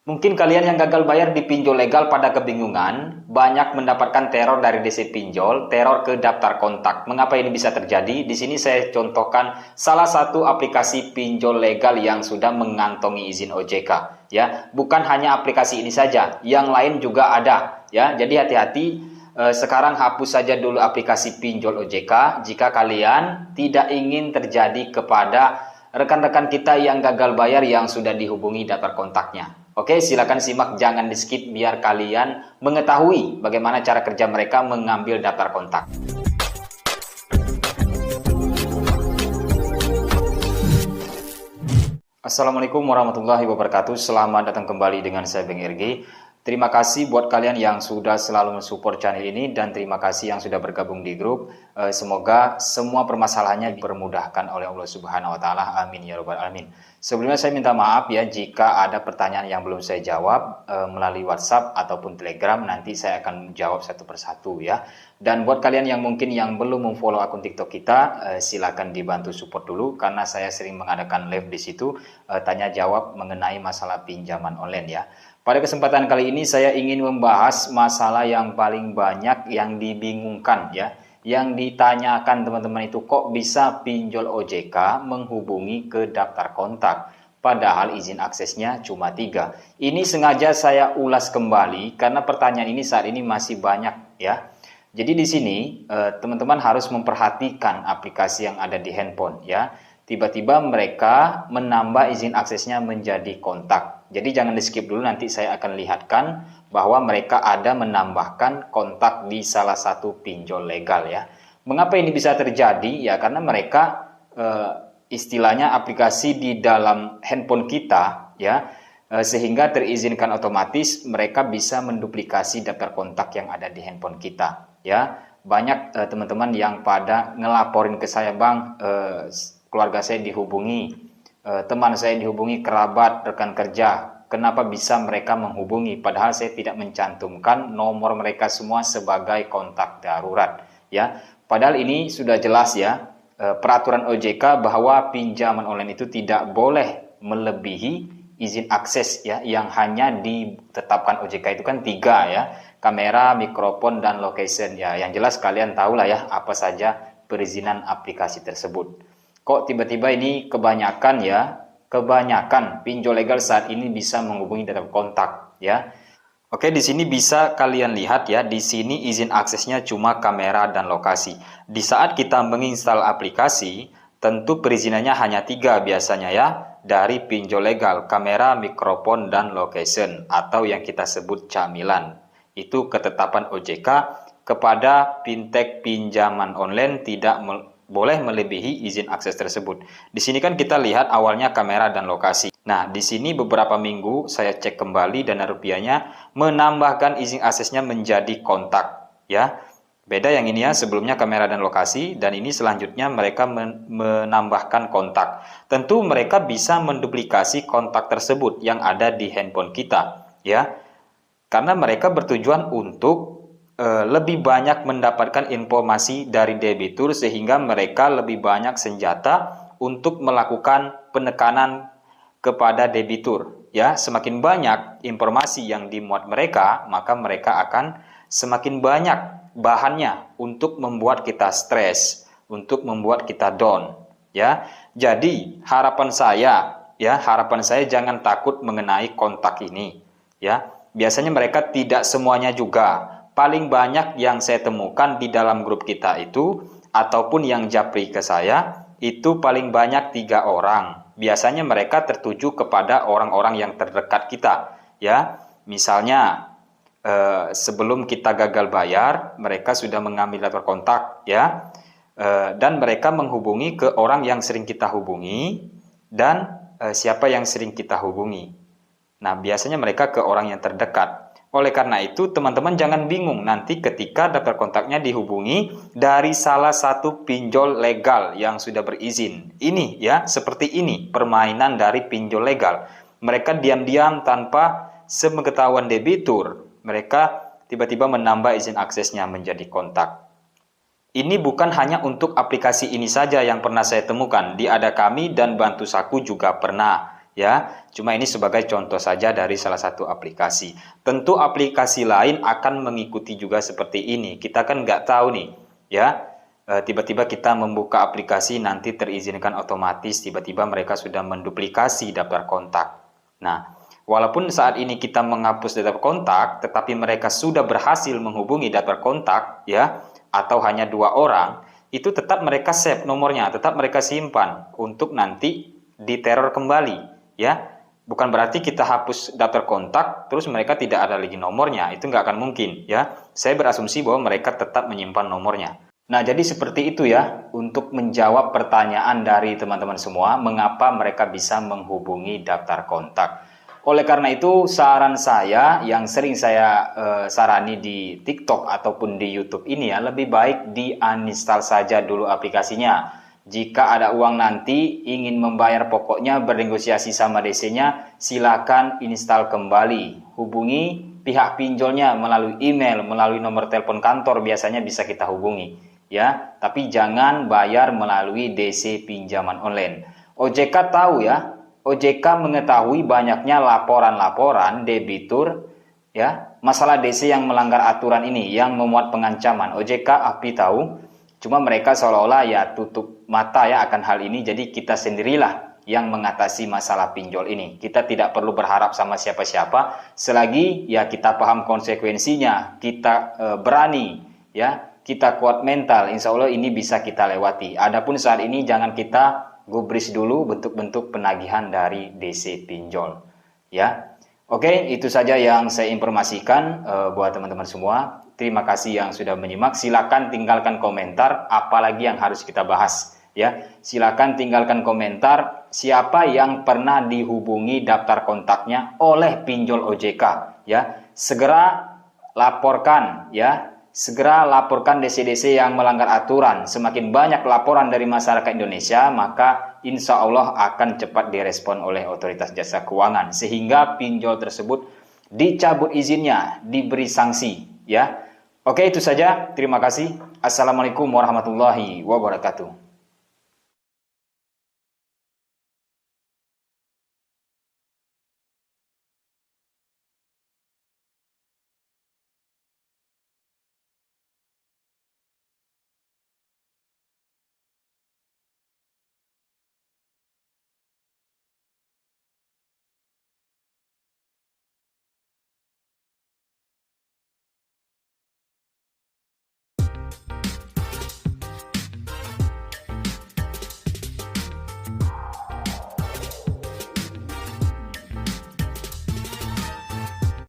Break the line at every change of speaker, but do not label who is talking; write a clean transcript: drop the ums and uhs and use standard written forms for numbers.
Mungkin kalian yang gagal bayar di pinjol legal pada kebingungan, banyak mendapatkan teror dari DC pinjol, teror ke daftar kontak. Mengapa ini bisa terjadi? Di sini saya contohkan salah satu aplikasi pinjol legal yang sudah mengantongi izin OJK. Ya, bukan hanya aplikasi ini saja, yang lain juga ada. Ya, jadi hati-hati. Sekarang hapus saja dulu aplikasi pinjol OJK jika kalian tidak ingin terjadi kepada rekan-rekan kita yang gagal bayar yang sudah dihubungi daftar kontaknya. Oke, silakan simak, jangan di skip biar kalian mengetahui bagaimana cara kerja mereka mengambil daftar kontak. Assalamualaikum warahmatullahi wabarakatuh. Selamat datang kembali dengan saya Beng RG. Terima kasih buat kalian yang sudah selalu mensupport channel ini dan terima kasih yang sudah bergabung di grup. Semoga semua permasalahannya dipermudahkan oleh Allah Subhanahu wa taala. Amin ya rabbal alamin. Sebelumnya saya minta maaf ya jika ada pertanyaan yang belum saya jawab melalui WhatsApp ataupun Telegram, nanti saya akan jawab satu persatu ya. Dan buat kalian yang mungkin yang belum memfollow akun TikTok kita, silakan dibantu support dulu karena saya sering mengadakan live di situ tanya jawab mengenai masalah pinjaman online ya. Pada kesempatan kali ini saya ingin membahas masalah yang paling banyak yang dibingungkan ya. Yang ditanyakan teman-teman itu kok bisa pinjol OJK menghubungi ke daftar kontak. Padahal izin aksesnya cuma 3. Ini sengaja saya ulas kembali karena pertanyaan ini saat ini masih banyak ya. Jadi di sini teman-teman harus memperhatikan aplikasi yang ada di handphone ya. Tiba-tiba mereka menambah izin aksesnya menjadi kontak. Jadi jangan di skip dulu, nanti saya akan lihatkan bahwa mereka ada menambahkan kontak di salah satu pinjol legal ya. Mengapa ini bisa terjadi? Ya karena mereka istilahnya aplikasi di dalam handphone kita ya, sehingga terizinkan otomatis mereka bisa menduplikasi daftar kontak yang ada di handphone kita ya. Banyak teman-teman yang pada ngelaporin ke saya, Bang, keluarga saya dihubungi, teman saya dihubungi, kerabat, rekan kerja. Kenapa bisa mereka menghubungi? Padahal saya tidak mencantumkan nomor mereka semua sebagai kontak darurat. Ya, padahal ini sudah jelas ya peraturan OJK bahwa pinjaman online itu tidak boleh melebihi izin akses ya, yang hanya ditetapkan OJK itu kan 3 ya, kamera, mikrofon, dan location ya. Yang jelas kalian tahu lah ya apa saja perizinan aplikasi tersebut. Kok tiba-tiba ini kebanyakan pinjol legal saat ini bisa menghubungi daftar kontak ya. Oke, di sini bisa kalian lihat ya, di sini izin aksesnya cuma kamera dan lokasi. Di saat kita menginstal aplikasi, tentu perizinannya hanya 3 biasanya ya, dari pinjol legal, kamera, mikrofon, dan location atau yang kita sebut camilan. Itu ketetapan OJK kepada fintech pinjaman online tidak boleh melebihi izin akses tersebut. Di sini kan kita lihat awalnya kamera dan lokasi. Nah, di sini beberapa minggu saya cek kembali dana rupiahnya menambahkan izin aksesnya menjadi kontak ya. Beda yang ini ya, sebelumnya kamera dan lokasi, dan ini selanjutnya mereka menambahkan kontak. Tentu mereka bisa menduplikasi kontak tersebut yang ada di handphone kita ya. Karena mereka bertujuan untuk lebih banyak mendapatkan informasi dari debitur sehingga mereka lebih banyak senjata untuk melakukan penekanan kepada debitur ya. Semakin banyak informasi yang dimuat mereka, maka mereka akan semakin banyak bahannya untuk membuat kita stres, untuk membuat kita down ya. Jadi harapan saya jangan takut mengenai kontak ini ya. Biasanya mereka tidak semuanya juga. Paling banyak yang saya temukan di dalam grup kita itu, ataupun yang japri ke saya, itu paling banyak 3 orang. Biasanya mereka tertuju kepada orang-orang yang terdekat kita. Ya, misalnya sebelum kita gagal bayar, mereka sudah mengambil daftar kontak, ya, dan mereka menghubungi ke orang yang sering kita hubungi, dan siapa yang sering kita hubungi. Nah, biasanya mereka ke orang yang terdekat. Oleh karena itu, teman-teman jangan bingung nanti ketika daftar kontaknya dihubungi dari salah satu pinjol legal yang sudah berizin. Ini ya, seperti ini permainan dari pinjol legal. Mereka diam-diam tanpa sepengetahuan debitur, mereka tiba-tiba menambah izin aksesnya menjadi kontak. Ini bukan hanya untuk aplikasi ini saja yang pernah saya temukan. Di Ada Kami dan Bantu Saku juga pernah. ya. Cuma ini sebagai contoh saja dari salah satu aplikasi. Tentu aplikasi lain akan mengikuti juga seperti ini. Kita kan nggak tahu nih, ya. Tiba-tiba kita membuka aplikasi nanti terizinkan otomatis, tiba-tiba mereka sudah menduplikasi daftar kontak. Nah, walaupun saat ini kita menghapus daftar kontak, tetapi mereka sudah berhasil menghubungi daftar kontak, ya, atau hanya 2 orang, itu tetap mereka save nomornya, tetap mereka simpan untuk nanti diteror kembali, ya. Bukan berarti kita hapus daftar kontak, terus mereka tidak ada lagi nomornya, itu nggak akan mungkin, ya. Saya berasumsi bahwa mereka tetap menyimpan nomornya. Nah, jadi seperti itu ya, untuk menjawab pertanyaan dari teman-teman semua, mengapa mereka bisa menghubungi daftar kontak. Oleh karena itu, saran saya yang sering saya sarani di TikTok ataupun di YouTube ini ya, lebih baik di-uninstall saja dulu aplikasinya. Jika ada uang nanti, ingin membayar pokoknya, bernegosiasi sama DC-nya, silakan install kembali. Hubungi pihak pinjolnya melalui email, melalui nomor telepon kantor, biasanya bisa kita hubungi. Ya, tapi jangan bayar melalui DC pinjaman online. OJK tahu ya, OJK mengetahui banyaknya laporan-laporan debitur ya, masalah DC yang melanggar aturan ini yang memuat pengancaman. OJK API tahu, cuma mereka seolah-olah ya tutup mata ya akan hal ini. Jadi kita sendirilah yang mengatasi masalah pinjol ini. Kita tidak perlu berharap sama siapa-siapa selagi ya kita paham konsekuensinya, kita berani ya. Kita kuat mental, insya Allah ini bisa kita lewati. Adapun saat ini jangan kita gubris dulu bentuk-bentuk penagihan dari DC pinjol. Ya, oke, itu saja yang saya informasikan buat teman-teman semua. Terima kasih yang sudah menyimak. Silakan tinggalkan komentar, apalagi yang harus kita bahas. Ya, silakan tinggalkan komentar siapa yang pernah dihubungi daftar kontaknya oleh pinjol OJK. Ya, segera laporkan ya. Segera laporkan DC-DC yang melanggar aturan. Semakin banyak laporan dari masyarakat Indonesia, maka insya Allah akan cepat direspon oleh otoritas jasa keuangan. Sehingga pinjol tersebut dicabut izinnya, diberi sanksi. Ya, oke, itu saja. Terima kasih. Assalamualaikum warahmatullahi wabarakatuh.